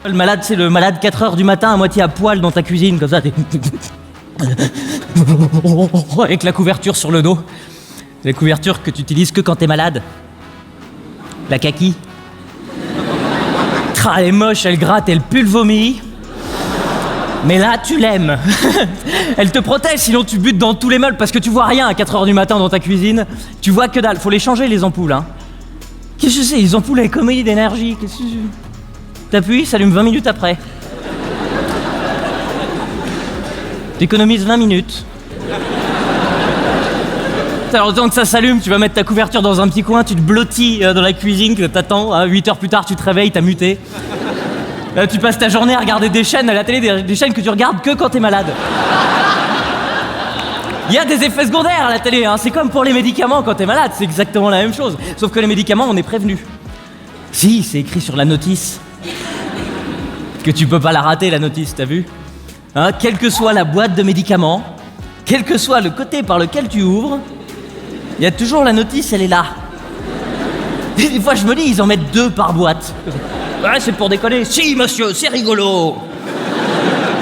Le malade, c'est le malade 4h du matin à moitié à poil dans ta cuisine, comme ça, t'es... avec la couverture sur le dos. La couverture que tu utilises que quand t'es malade. La kaki. Elle est moche, elle gratte, elle pue le vomi. Mais là, tu l'aimes. Elle te protège, sinon tu butes dans tous les meubles parce que tu vois rien à 4h du matin dans ta cuisine. Tu vois que dalle. Faut les changer, les ampoules, hein. Qu'est-ce que c'est, les ampoules à économie d'énergie? Qu'est-ce que c'est? T'appuies, ça allume 20 minutes après. T'économises 20 minutes. Alors, le temps que ça s'allume, tu vas mettre ta couverture dans un petit coin, tu te blottis dans la cuisine, que t'attends, 8 heures plus tard, tu te réveilles, t'as muté. Là, tu passes ta journée à regarder des chaînes à la télé, des chaînes que tu regardes que quand t'es malade. Il y a des effets secondaires à la télé, hein. C'est comme pour les médicaments quand t'es malade, c'est exactement la même chose. Sauf que les médicaments, on est prévenu. Si, c'est écrit sur la notice. Que tu peux pas la rater, la notice, t'as vu? Hein, quelle que soit la boîte de médicaments, quel que soit le côté par lequel tu ouvres, il y a toujours la notice, elle est là. Des fois, je me dis, ils en mettent 2 par boîte. Ouais, c'est pour déconner. Si, monsieur, c'est rigolo.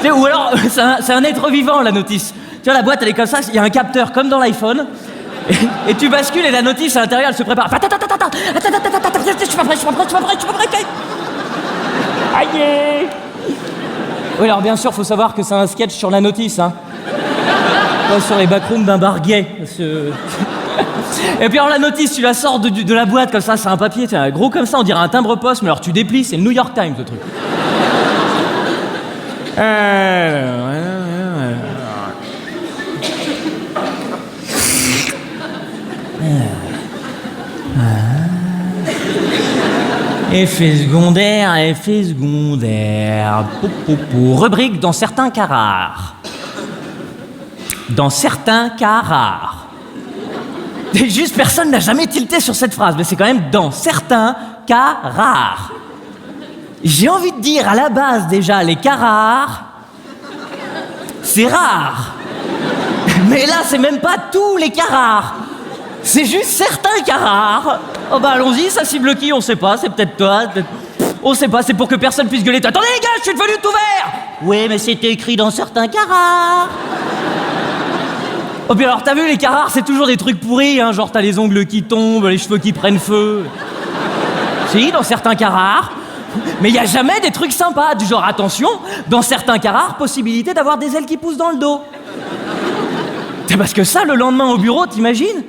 Ou alors, c'est un être vivant, la notice. Tu vois, la boîte, elle est comme ça, il y a un capteur, comme dans l'iPhone. Et tu bascules et la notice, à l'intérieur, elle se prépare. Attends, je suis pas prêt. Aïe. Oui, alors bien sûr, faut savoir que c'est un sketch sur la notice, hein. Pas sur les backrooms d'un bar gay. Et puis alors la notice, tu la sors de la boîte comme ça, c'est un papier, tiens, gros comme ça, on dirait un timbre-poste, mais alors tu déplies, c'est le New York Times, le truc. Effet secondaire. Rubrique dans certains cas rares. Dans certains cas rares. Et juste personne n'a jamais tilté sur cette phrase, mais c'est quand même dans certains cas rares. J'ai envie de dire à la base déjà, les cas rares, c'est rare. Mais là, c'est même pas tous les cas rares. C'est juste certains cas rares. Oh bah allons-y, ça cible qui? On sait pas, c'est peut-être toi, on sait pas, c'est pour que personne puisse gueuler. Attendez les gars, je suis devenu tout vert. Oui, mais c'était écrit dans certains cas rares. Oh puis alors t'as vu, les cas rares, c'est toujours des trucs pourris, hein, genre t'as les ongles qui tombent, les cheveux qui prennent feu. Si, dans certains cas rares. Mais y a jamais des trucs sympas, du genre attention, dans certains cas rares, possibilité d'avoir des ailes qui poussent dans le dos. C'est parce que ça, le lendemain au bureau, t'imagines?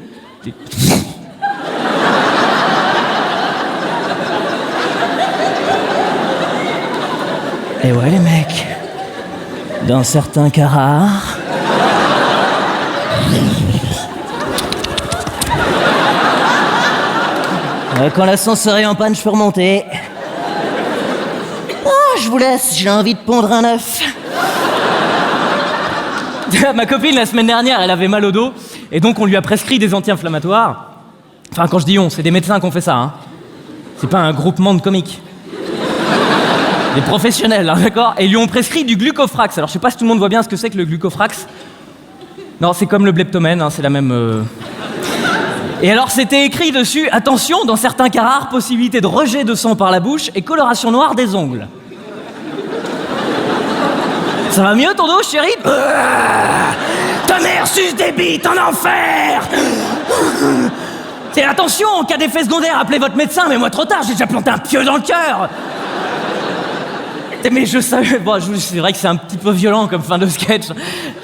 Et ouais les mecs, dans certains cas rares... Quand l'ascenseur est en panne, je peux remonter. Oh, je vous laisse, j'ai envie de pondre un œuf. Ma copine, la semaine dernière, elle avait mal au dos, et donc on lui a prescrit des anti-inflammatoires. Enfin, quand je dis on, c'est des médecins qui ont fait ça, hein. C'est pas un groupement de comiques. Des professionnels, hein, d'accord? Et ils lui ont prescrit du glucofrax. Alors, je sais pas si tout le monde voit bien ce que c'est que le glucofrax. Non, c'est comme le bleptomène, hein, c'est la même... Et alors, c'était écrit dessus, attention, dans certains cas rares, possibilité de rejet de sang par la bouche et coloration noire des ongles. Ça va mieux ton dos, chérie? Ta mère suce des bites en enfer. Et attention, en cas d'effet secondaire, appelez votre médecin, mais moi trop tard, j'ai déjà planté un pieu dans le cœur. Mais je savais, bon, c'est vrai que c'est un petit peu violent comme fin de sketch.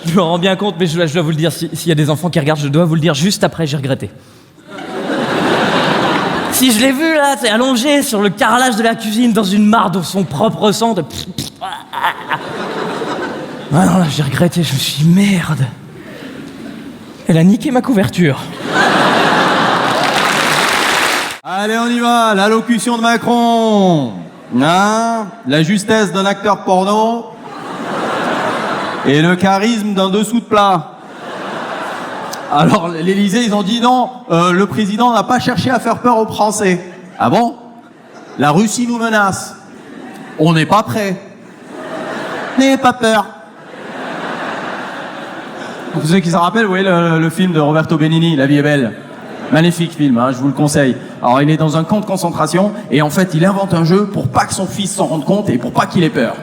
Je me rends bien compte, mais je dois vous le dire, s'il y a des enfants qui regardent, je dois vous le dire juste après, j'ai regretté. Si je l'ai vu là, c'est allongé sur le carrelage de la cuisine dans une mare de son propre sang de... Ah non, là, j'ai regretté, je me suis dit, merde. Elle a niqué ma couverture. Allez, on y va, l'allocution de Macron. Hein, la justesse d'un acteur porno et le charisme d'un dessous de plat. Alors, l'Élysée, ils ont dit non, le président n'a pas cherché à faire peur aux Français. Ah bon? La Russie nous menace. On n'est pas prêt. N'ayez pas peur. Pour ceux qui s'en rappellent, vous voyez le film de Roberto Benigni, La vie est belle. Magnifique film, hein, je vous le conseille. Alors il est dans un camp de concentration et en fait il invente un jeu pour pas que son fils s'en rende compte et pour pas qu'il ait peur.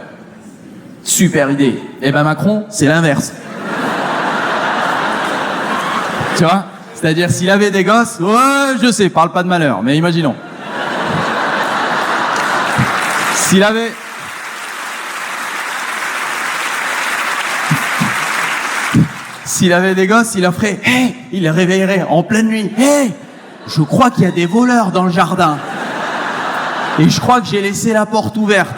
Super idée. Et ben Macron, c'est l'inverse. Tu vois? C'est-à-dire s'il avait des gosses, ouais, je sais, parle pas de malheur, mais imaginons. S'il avait... S'il avait des gosses, il leur ferait « Hey !» Il les réveillerait en pleine nuit. « Hey ! Je crois qu'il y a des voleurs dans le jardin. Et je crois que j'ai laissé la porte ouverte.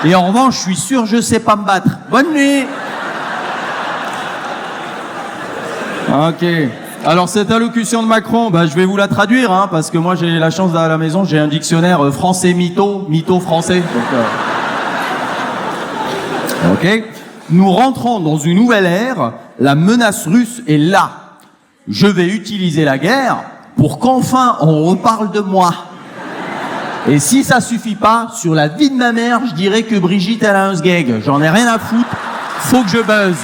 Et en revanche, je suis sûr je sais pas me battre. Bonne nuit !» Ok. Alors cette allocution de Macron, bah, je vais vous la traduire, hein, parce que moi j'ai la chance à la maison, j'ai un dictionnaire français mytho français. Donc, ok. Nous rentrons dans une nouvelle ère, la menace russe est là. Je vais utiliser la guerre pour qu'enfin on reparle de moi. Et si ça suffit pas, sur la vie de ma mère, je dirais que Brigitte elle a un sgeg. J'en ai rien à foutre, faut que je buzz.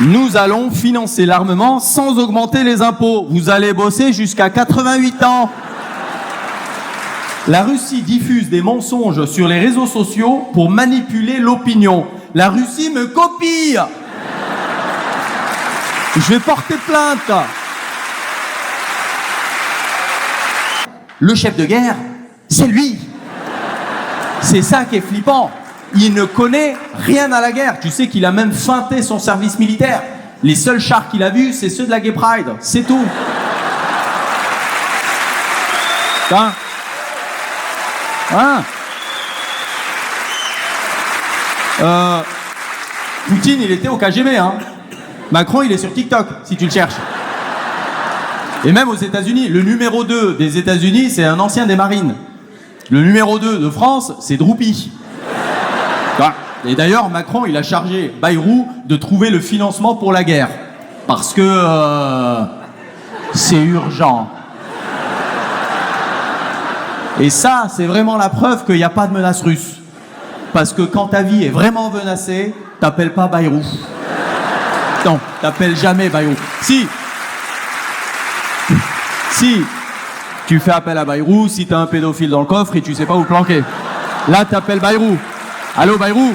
Nous allons financer l'armement sans augmenter les impôts. Vous allez bosser jusqu'à 88 ans. La Russie diffuse des mensonges sur les réseaux sociaux pour manipuler l'opinion. La Russie me copie. Je vais porter plainte. Le chef de guerre, c'est lui. C'est ça qui est flippant. Il ne connaît rien à la guerre. Tu sais qu'il a même feinté son service militaire. Les seuls chars qu'il a vus, c'est ceux de la Gay Pride. C'est tout. Hein? Hein? Poutine, il était au KGB, hein. Macron, il est sur TikTok, si tu le cherches. Et même aux États-Unis, le numéro 2 des États-Unis, c'est un ancien des Marines. Le numéro 2 de France, c'est Droupi. Et d'ailleurs, Macron, il a chargé Bayrou de trouver le financement pour la guerre. Parce que c'est urgent. Et ça, c'est vraiment la preuve qu'il n'y a pas de menace russe. Parce que quand ta vie est vraiment menacée, t'appelles pas Bayrou. Non, t'appelles jamais Bayrou. Si tu fais appel à Bayrou, si t'as un pédophile dans le coffre et tu sais pas où le planquer. Là, t'appelles Bayrou. Allô, Bayrou?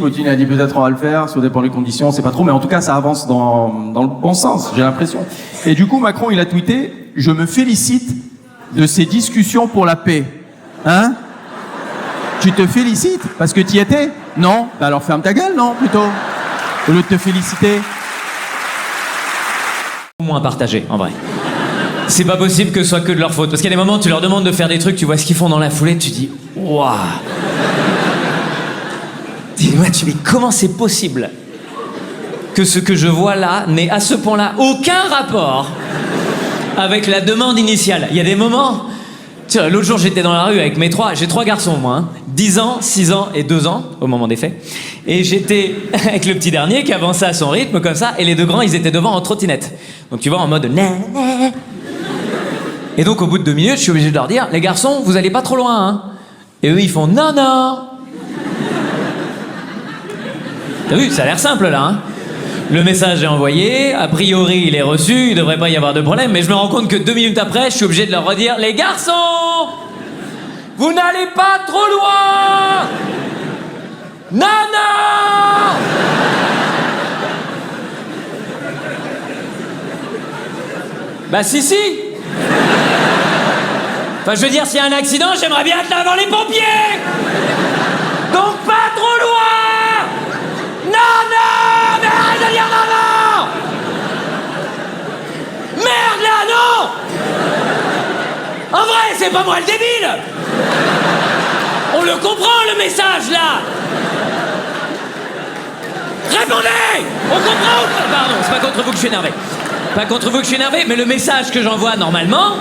Poutine a dit peut-être on va le faire, ça dépend des conditions, c'est pas trop, mais en tout cas ça avance dans le bon sens, j'ai l'impression. Et du coup Macron il a tweeté « Je me félicite de ces discussions pour la paix ». Hein? Tu te félicites parce que t'y étais? Non? Bah alors ferme ta gueule, non, plutôt, au lieu de te féliciter. Au moins partagé, en vrai. C'est pas possible que ce soit que de leur faute, parce qu'il y a des moments où tu leur demandes de faire des trucs, tu vois ce qu'ils font dans la foulée, tu dis « Waouh ». Dis-moi, mais comment c'est possible que ce que je vois là n'ait à ce point-là aucun rapport avec la demande initiale? Il y a des moments... Tu vois, l'autre jour, j'étais dans la rue avec j'ai 3 garçons, moi, hein, 10 ans, 6 ans et 2 ans, au moment des faits. Et j'étais avec le petit dernier qui avançait à son rythme, comme ça, et les 2 grands, ils étaient devant en trottinette. Donc tu vois, en mode... Nan. Et donc, au bout de 2 minutes, je suis obligé de leur dire, les garçons, vous allez pas trop loin, hein. Et eux, ils font, non, non. T'as vu, ça a l'air simple là, hein. Le message est envoyé, a priori il est reçu, il devrait pas y avoir de problème, mais je me rends compte que 2 minutes après, je suis obligé de leur redire « Les garçons, vous n'allez pas trop loin. Non, non !» Bah si. Enfin, je veux dire, s'il y a un accident, j'aimerais bien être là avant les pompiers. Donc pas trop loin. Non, mais arrête de dire non. Merde là, non. En vrai, c'est pas moi le débile. On le comprend, le message là. Répondez. On comprend ou pas? Pardon, c'est pas contre vous que je suis énervé. Pas contre vous que je suis énervé, mais le message que j'envoie normalement...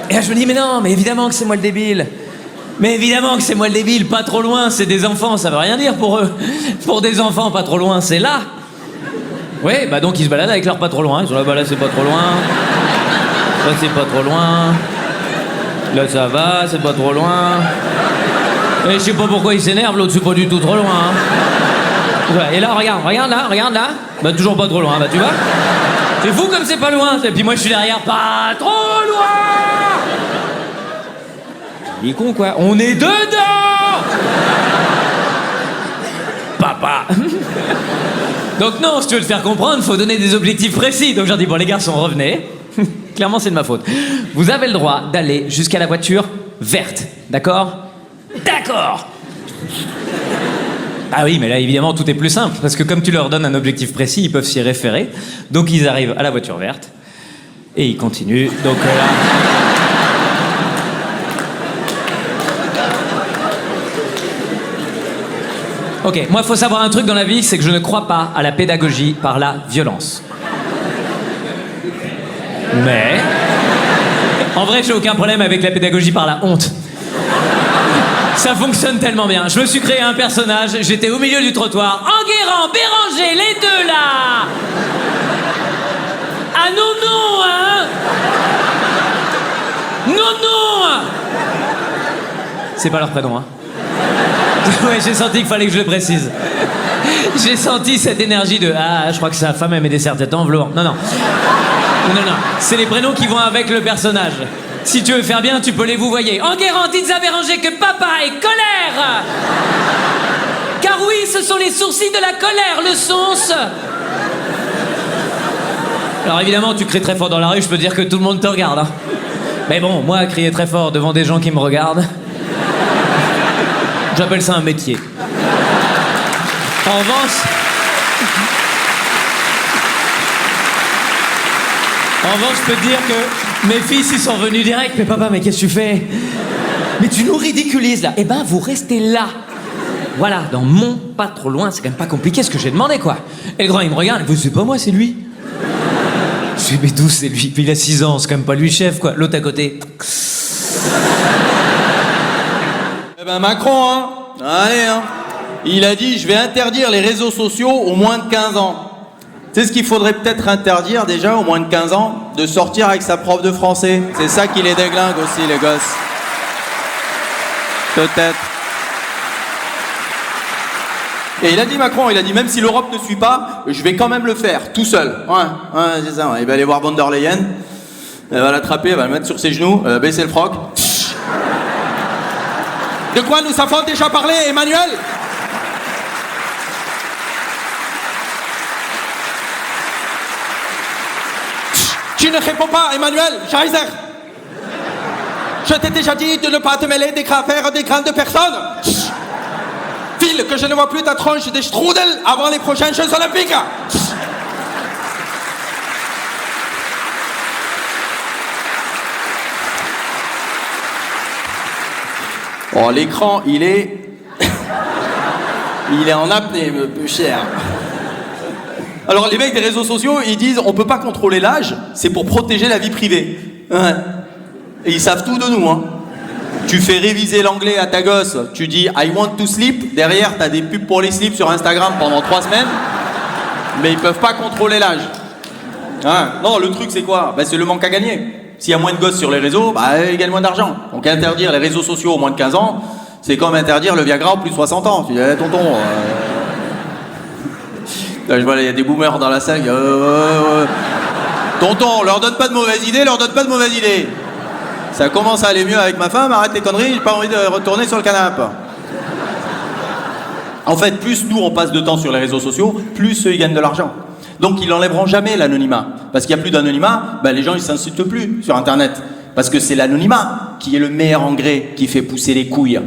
Et là je me dis, mais non, mais évidemment que c'est moi le débile. Mais évidemment que c'est moi le débile, pas trop loin, c'est des enfants, ça veut rien dire pour eux. Pour des enfants, pas trop loin, c'est là. Oui, bah donc ils se baladent avec leur pas trop loin. Ils sont là, bah là c'est pas trop loin. Là c'est pas trop loin. Là, ça va, c'est pas trop loin. Et je sais pas pourquoi il s'énerve, l'autre, c'est pas du tout trop loin. Hein. Ouais, et là, regarde là. Bah, toujours pas trop loin, bah, tu vois. C'est fou comme c'est pas loin. Et puis moi, je suis derrière, pas trop loin. Il est con, quoi. On est dedans. Papa. Donc non, si tu veux le faire comprendre, faut donner des objectifs précis. Donc j'en dis, bon, les garçons, revenez. Clairement, c'est de ma faute. Vous avez le droit d'aller jusqu'à la voiture verte, d'accord? D'accord. Ah oui, mais là, évidemment, tout est plus simple, parce que comme tu leur donnes un objectif précis, ils peuvent s'y référer. Donc ils arrivent à la voiture verte, et ils continuent. Donc là... Ok, moi, faut savoir un truc dans la vie, c'est que je ne crois pas à la pédagogie par la violence. Mais... En vrai, j'ai aucun problème avec la pédagogie par la honte. Ça fonctionne tellement bien. Je me suis créé un personnage, j'étais au milieu du trottoir. Enguerrand, Béranger, les deux là. Ah non, hein. Non. C'est pas leur prénom, hein. Ouais, j'ai senti qu'il fallait que je le précise. J'ai senti cette énergie de... Ah, je crois que sa femme, elle met des serre-têtes en velours. Non. C'est les prénoms qui vont avec le personnage. Si tu veux faire bien, tu peux les vouvoyer. Enguerrand, dites à Béranger que papa est colère. Car oui, ce sont les sourcils de la colère, le sonce. Alors évidemment, tu cries très fort dans la rue, je peux dire que tout le monde te regarde. Hein. Mais bon, moi, crier très fort devant des gens qui me regardent, j'appelle ça un métier. En revanche... je peux te dire que mes fils, ils sont venus direct. Mais papa, mais qu'est-ce que tu fais? Mais tu nous ridiculises, là. Eh ben, vous restez là. Voilà, dans mon pas trop loin, c'est quand même pas compliqué ce que j'ai demandé, quoi. Et le grand, il me regarde, il me dit, c'est pas moi, c'est lui. Je dis, mais d'où c'est lui? Puis il a 6 ans, c'est quand même pas lui le chef, quoi. L'autre à côté. Eh ben, Macron, hein. Allez, hein. Il a dit, je vais interdire les réseaux sociaux aux moins de 15 ans. Tu sais ce qu'il faudrait peut-être interdire déjà aux moins de 15 ans? De sortir avec sa prof de français. C'est ça qui les déglingue aussi, les gosses. Peut-être. Et il a dit, Macron, il a dit, même si l'Europe ne suit pas, je vais quand même le faire, tout seul. Ouais, c'est ça. Il va aller voir von der Leyen, elle va l'attraper, elle va le mettre sur ses genoux, baisser le froc. De quoi nous avons déjà parlé, Emmanuel? Tu ne réponds pas, Emmanuel Scheiser. Je t'ai déjà dit de ne pas te mêler des affaires des grandes personnes. File, que je ne vois plus ta tronche des strudel avant les prochains Jeux Olympiques. Oh, l'écran, il est en apnée, peu cher. Alors les mecs des réseaux sociaux, ils disent on peut pas contrôler l'âge, c'est pour protéger la vie privée. Ouais. Et ils savent tout de nous, hein. Tu fais réviser l'anglais à ta gosse, tu dis I want to sleep, derrière t'as des pubs pour les slips sur Instagram pendant 3 semaines, mais ils peuvent pas contrôler l'âge. Ouais. Non, le truc c'est quoi? C'est le manque à gagner. S'il y a moins de gosses sur les réseaux, ils gagnent moins d'argent. Donc interdire les réseaux sociaux aux moins de 15 ans, c'est comme interdire le Viagra aux plus de 60 ans. Tu dis tonton... Là, je vois, il y a des boomers dans la salle. Tonton, leur donne pas de mauvaises idées. Ça commence à aller mieux avec ma femme, arrête les conneries, j'ai pas envie de retourner sur le canapé. En fait, plus nous on passe de temps sur les réseaux sociaux, plus eux ils gagnent de l'argent. Donc ils n'enlèveront jamais l'anonymat. Parce qu'il n'y a plus d'anonymat, les gens ils s'insultent plus sur Internet. Parce que c'est l'anonymat qui est le meilleur engrais qui fait pousser les couilles.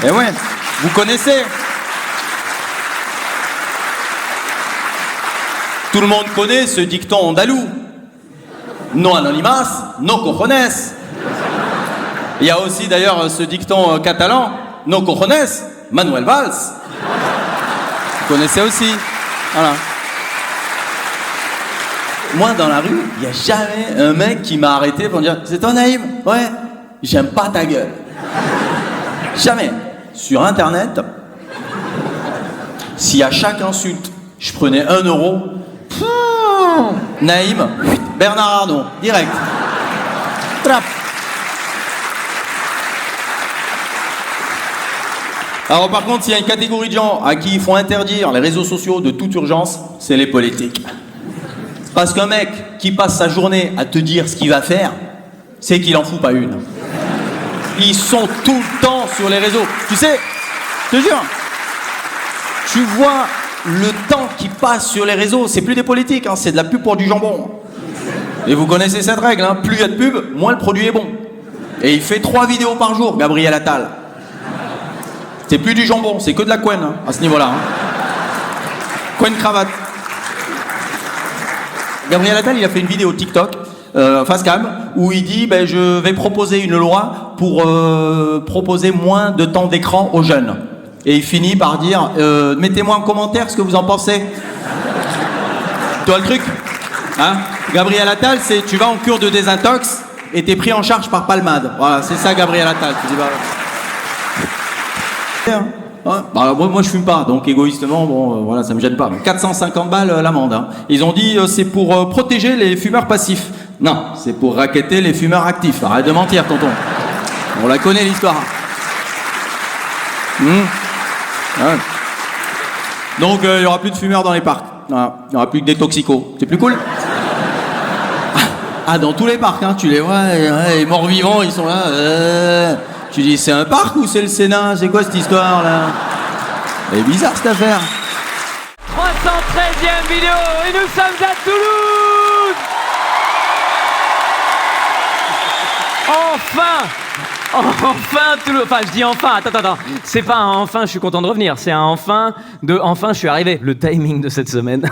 Et ouais, vous connaissez. Tout le monde connaît ce dicton andalou. No anonimas, no cojones. Il y a aussi d'ailleurs ce dicton catalan, no cojones, Manuel Valls. Vous connaissez aussi. Voilà. Moi, dans la rue, il n'y a jamais un mec qui m'a arrêté pour me dire « C'est toi, Naïm ? Ouais, j'aime pas ta gueule. » Jamais. Sur Internet, si à chaque insulte, je prenais 1 euro, Naïm, Bernard Arnault, direct. Attrape. Alors par contre, s'il y a une catégorie de gens à qui il faut interdire les réseaux sociaux de toute urgence, c'est les politiques. Parce qu'un mec qui passe sa journée à te dire ce qu'il va faire, c'est qu'il en fout pas une. Ils sont tout le temps sur les réseaux. Tu sais, je te jure, tu vois le temps qui passe sur les réseaux, c'est plus des politiques, hein, c'est de la pub pour du jambon. Et vous connaissez cette règle, hein, plus il y a de pub, moins le produit est bon. Et il fait 3 vidéos par jour, Gabriel Attal. C'est plus du jambon, c'est que de la couenne, hein, à ce niveau-là. Hein. Couenne cravate. Gabriel Attal, il a fait une vidéo TikTok, face cam, où il dit je vais proposer une loi pour proposer moins de temps d'écran aux jeunes. Et il finit par dire mettez-moi en commentaire ce que vous en pensez. Tu vois le truc, hein? Gabriel Attal, c'est tu vas en cure de désintox et t'es pris en charge par Palmade. Voilà, c'est ça Gabriel Attal. Tu dis, moi je fume pas, donc égoïstement, voilà, ça me gêne pas. 450 balles l'amende. Hein. Ils ont dit c'est pour protéger les fumeurs passifs. Non, c'est pour racketter les fumeurs actifs. Arrête de mentir, tonton. On la connaît l'histoire. Ouais. Donc il y aura plus de fumeurs dans les parcs. Voilà. Il y aura plus que des toxicos. C'est plus cool. Ah, dans tous les parcs, hein, tu les vois, les morts vivants, ils sont là. Tu dis, c'est un parc ou c'est le Sénat? C'est quoi cette histoire là? Elle est bizarre cette affaire. 313e vidéo et nous sommes à Toulouse. Enfin Toulouse. Enfin, je dis enfin, attends. C'est pas un enfin, je suis content de revenir. C'est un enfin je suis arrivé. Le timing de cette semaine.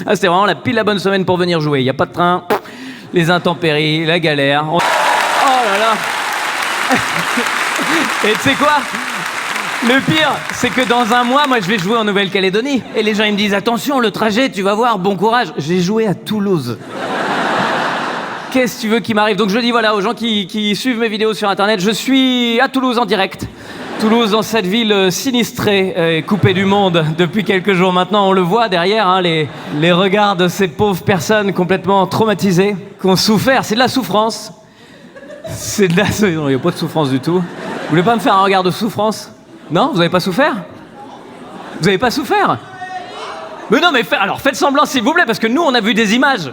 Ah, c'était vraiment la bonne semaine pour venir jouer. Il n'y a pas de train, les intempéries, la galère. Oh là là. Et tu sais quoi? Le pire, c'est que dans un mois, moi je vais jouer en Nouvelle-Calédonie. Et les gens ils me disent attention, le trajet, tu vas voir, bon courage. J'ai joué à Toulouse. Qu'est-ce que tu veux qu'il m'arrive? Donc je dis voilà aux gens qui suivent mes vidéos sur internet, je suis à Toulouse en direct. Toulouse, dans cette ville sinistrée, coupée du monde depuis quelques jours maintenant. On le voit derrière, hein, les regards de ces pauvres personnes complètement traumatisées, qui ont souffert. C'est de la souffrance. C'est de la... Non, il n'y a pas de souffrance du tout. Vous voulez pas me faire un regard de souffrance? Non? Vous n'avez pas souffert? Vous n'avez pas souffert? Mais non, mais alors faites semblant s'il vous plaît, parce que nous, on a vu des images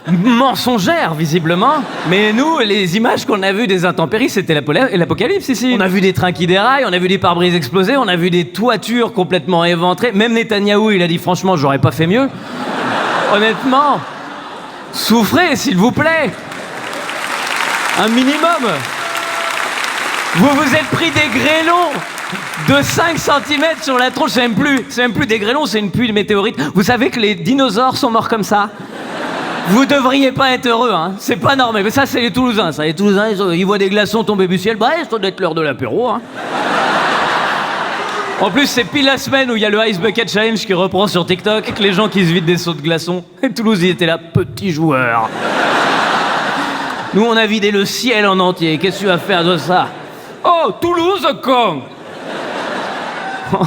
mensongères, visiblement. Mais nous, les images qu'on a vues des intempéries, c'était l'apocalypse ici. On a vu des trains qui déraillent, on a vu des pare-brises exploser, on a vu des toitures complètement éventrées. Même Netanyahou, il a dit franchement, j'aurais pas fait mieux. Honnêtement, souffrez, s'il vous plaît. Un minimum. Vous vous êtes pris des grêlons de 5 cm sur la tronche. C'est même plus des grêlons, c'est une pluie de météorites. Vous savez que les dinosaures sont morts comme ça? Vous devriez pas être heureux, hein. C'est pas normal. Mais ça, c'est les Toulousains. Ça, les Toulousains, ils voient des glaçons tomber du ciel. Ça doit être l'heure de l'apéro, hein. En plus, c'est pile la semaine où il y a le Ice Bucket Challenge qui reprend sur TikTok avec les gens qui se vident des seaux de glaçons. Et Toulouse, il était là, petit joueur. Nous, on a vidé le ciel en entier. Qu'est-ce que tu vas faire de ça? Oh, Toulouse, con.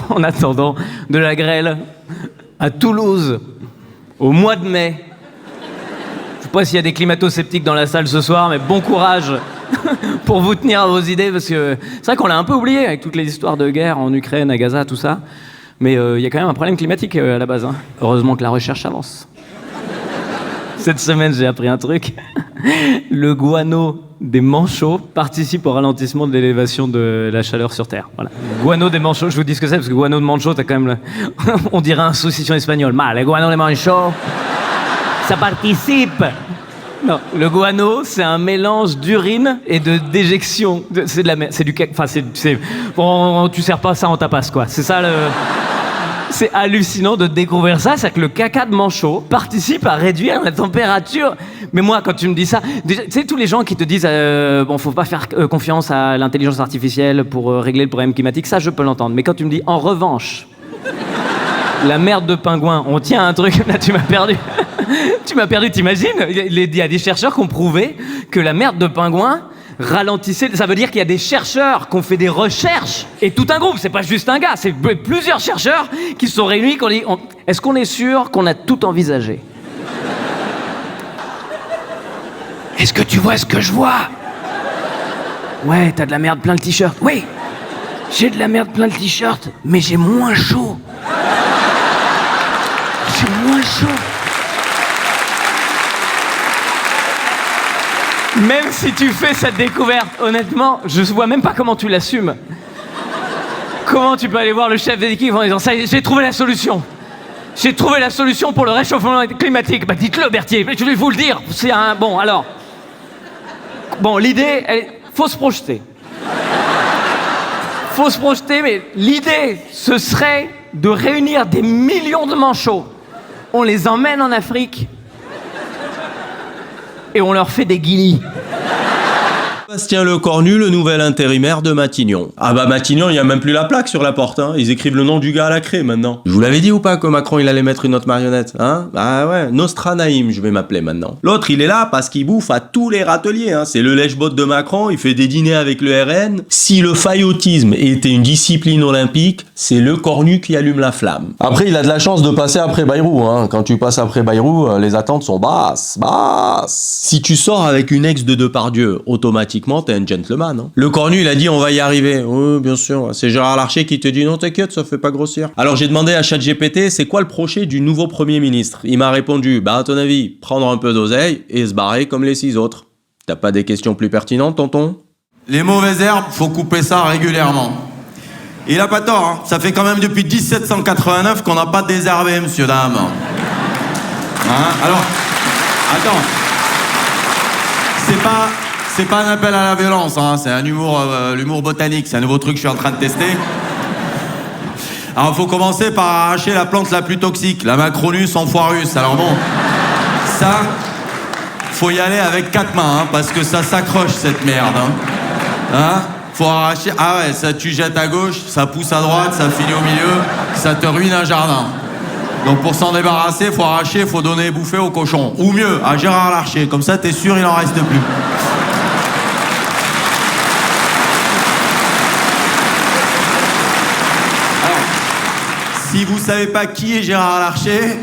En attendant de la grêle à Toulouse, au mois de mai. Je sais pas s'il y a des climato-sceptiques dans la salle ce soir, mais bon courage pour vous tenir à vos idées, parce que c'est vrai qu'on l'a un peu oublié avec toutes les histoires de guerre en Ukraine, à Gaza, tout ça. Mais il y a quand même un problème climatique à la base, hein. Heureusement que la recherche avance. Cette semaine, j'ai appris un truc. Le guano des manchots participe au ralentissement de l'élévation de la chaleur sur Terre. Voilà. Le guano des manchots, je vous dis ce que c'est, parce que guano de manchot, t'as quand même... On dirait un saucisson espagnol. Le guano des manchots, ça participe. Non, le guano, c'est un mélange d'urine et de déjection. C'est de la merde. C'est du caca. Enfin, bon, tu sers pas ça en tapas, quoi. C'est ça le... C'est hallucinant de découvrir ça, c'est que le caca de manchot participe à réduire la température. Mais moi, quand tu me dis ça, tu sais, tous les gens qui te disent faut pas faire confiance à l'intelligence artificielle pour régler le problème climatique, ça, je peux l'entendre. Mais quand tu me dis, en revanche, la merde de pingouin, on tient un truc, là, tu m'as perdu. Tu m'as perdu, t'imagines? Il y a des chercheurs qui ont prouvé que la merde de pingouin ralentissait. Ça veut dire qu'il y a des chercheurs qui ont fait des recherches, et tout un groupe, c'est pas juste un gars, c'est plusieurs chercheurs qui se sont réunis, qui ont dit est-ce qu'on est sûr qu'on a tout envisagé? Est-ce que tu vois ce que je vois? Ouais, t'as de la merde plein le t-shirt. Oui, j'ai de la merde plein le t-shirt, mais j'ai moins chaud. J'ai moins chaud. Même si tu fais cette découverte, honnêtement, je vois même pas comment tu l'assumes. Comment tu peux aller voir le chef d'équipe en disant « Ça y est, j'ai trouvé la solution. J'ai trouvé la solution pour le réchauffement climatique. » Bah dites-le, Berthier, je vais vous le dire. C'est un... Bon, alors... Bon, l'idée, faut se projeter. Faut se projeter, mais l'idée, ce serait de réunir des millions de manchots. On les emmène en Afrique et on leur fait des guilis. Bastien Lecornu, le nouvel intérimaire de Matignon. Ah bah Matignon, il n'y a même plus la plaque sur la porte, hein. Ils écrivent le nom du gars à la craie maintenant. Je vous l'avais dit ou pas que Macron il allait mettre une autre marionnette, hein? Ah ouais, Nostra Naïm, je vais m'appeler maintenant. L'autre, il est là parce qu'il bouffe à tous les râteliers, hein. C'est le lèche-bot de Macron, il fait des dîners avec le RN. Si le faillotisme était une discipline olympique, c'est Lecornu qui allume la flamme. Après, il a de la chance de passer après Bayrou, hein. Quand tu passes après Bayrou, les attentes sont basses. Si tu sors avec une ex de Depardieu, automatiquement, t'es un gentleman. Hein. Lecornu, il a dit on va y arriver. Oui, bien sûr. C'est Gérard Larcher qui te dit non, t'inquiète, ça fait pas grossir. Alors j'ai demandé à ChatGPT, c'est quoi le projet du nouveau Premier ministre? Il m'a répondu, bah à ton avis, prendre un peu d'oseille et se barrer comme les 6 autres. T'as pas des questions plus pertinentes, tonton? Les mauvaises herbes, faut couper ça régulièrement. Il a pas tort, hein. Ça fait quand même depuis 1789 qu'on n'a pas désherbé, monsieur, dame. Hein? Alors, attends. C'est pas un appel à la violence, hein. C'est un humour, l'humour botanique. C'est un nouveau truc que je suis en train de tester. Alors, il faut commencer par arracher la plante la plus toxique, la Macronus enfoirus. Alors bon, ça, faut y aller avec 4 mains, hein, parce que ça s'accroche, cette merde. Hein? Faut arracher. Ah ouais, ça tu jettes à gauche, ça pousse à droite, ça finit au milieu, ça te ruine un jardin. Donc pour s'en débarrasser, faut arracher, faut donner bouffer aux cochons. Ou mieux, à Gérard Larcher, comme ça t'es sûr il en reste plus. Si vous savez pas qui est Gérard Larcher,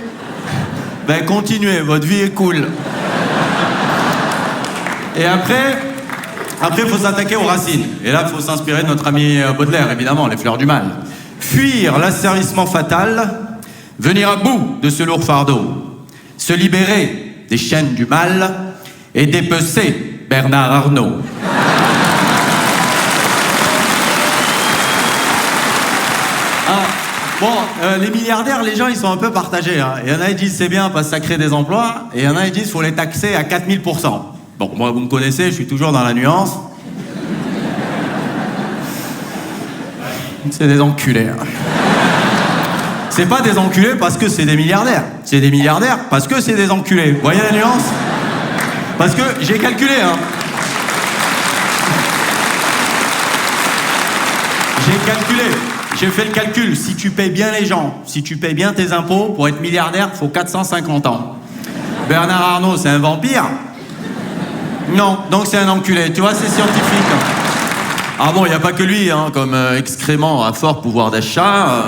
ben continuez, votre vie est cool. Et après, il faut s'attaquer aux racines. Et là, il faut s'inspirer de notre ami Baudelaire, évidemment, les fleurs du mal. Fuir l'asservissement fatal, venir à bout de ce lourd fardeau, se libérer des chaînes du mal et dépecer Bernard Arnault. Les milliardaires, les gens, ils sont un peu partagés. Hein. Il y en a, ils disent c'est bien parce que ça crée des emplois. Et il y en a, ils disent faut les taxer à 4000%. Bon, moi, vous me connaissez, je suis toujours dans la nuance. C'est des enculés. Hein. C'est pas des enculés parce que c'est des milliardaires. C'est des milliardaires parce que c'est des enculés. Vous voyez la nuance? Parce que j'ai calculé, hein. J'ai calculé. J'ai fait le calcul, si tu payes bien les gens, si tu payes bien tes impôts, pour être milliardaire, il faut 450 ans. Bernard Arnault, c'est un vampire? Non, donc c'est un enculé, tu vois, c'est scientifique. Ah bon, il n'y a pas que lui, hein, comme excrément à fort pouvoir d'achat.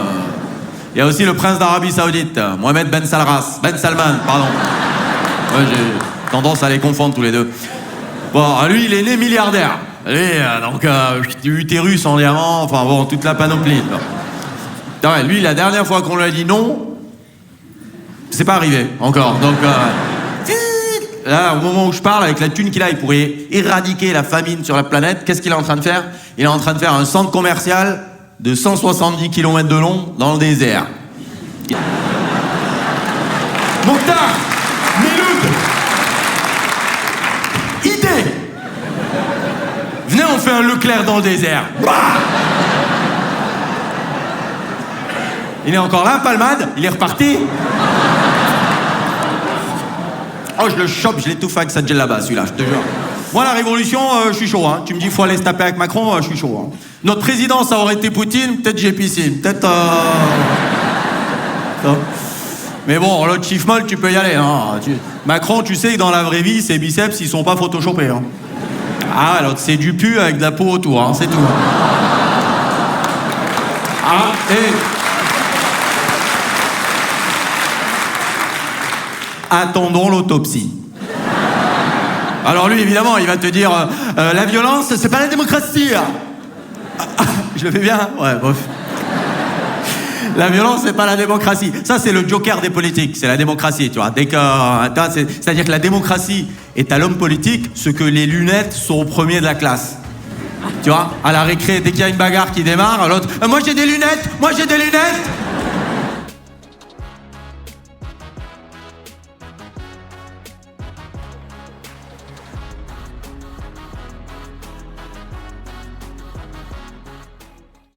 Il y a aussi le prince d'Arabie Saoudite, Mohamed Ben Salman, pardon. Ouais, j'ai tendance à les confondre tous les deux. Bon, lui, il est né milliardaire. Et donc, utérus en diamant, enfin bon, toute la panoplie. Ouais, lui, la dernière fois qu'on lui a dit non, c'est pas arrivé encore. Donc, là, au moment où je parle, avec la thune qu'il a, il pourrait éradiquer la famine sur la planète. Qu'est-ce qu'il est en train de faire? Il est en train de faire un centre commercial de 170 km de long dans le désert. Mokhtar, Miloud, idée. Venez, on fait un Leclerc dans le désert. Bah, il est encore là, Palmade? Il est reparti? Oh, je le chope, je l'étouffe avec sa gel là-bas, celui-là, je te jure. Moi, la révolution, je suis chaud. Hein. Tu me dis qu'il faut aller se taper avec Macron, je suis chaud. Hein. Notre président, ça aurait été Poutine, peut-être j'ai piscine. Peut-être... Mais bon, l'autre chiffre molle, tu peux y aller. Hein. Macron, tu sais que dans la vraie vie, ses biceps, ils sont pas photoshopés. Hein. Ah, l'autre, c'est du pu avec de la peau autour, hein, c'est tout. Ah, et... attendons l'autopsie. Alors lui, évidemment, il va te dire la violence, c'est pas la démocratie. Je le fais bien? Ouais, bref. La violence, c'est pas la démocratie. Ça, c'est le joker des politiques, c'est la démocratie, tu vois. C'est-à-dire que la démocratie est à l'homme politique ce que les lunettes sont au premier de la classe. Tu vois, à la récré, dès qu'il y a une bagarre qui démarre, l'autre, moi j'ai des lunettes, moi j'ai des lunettes.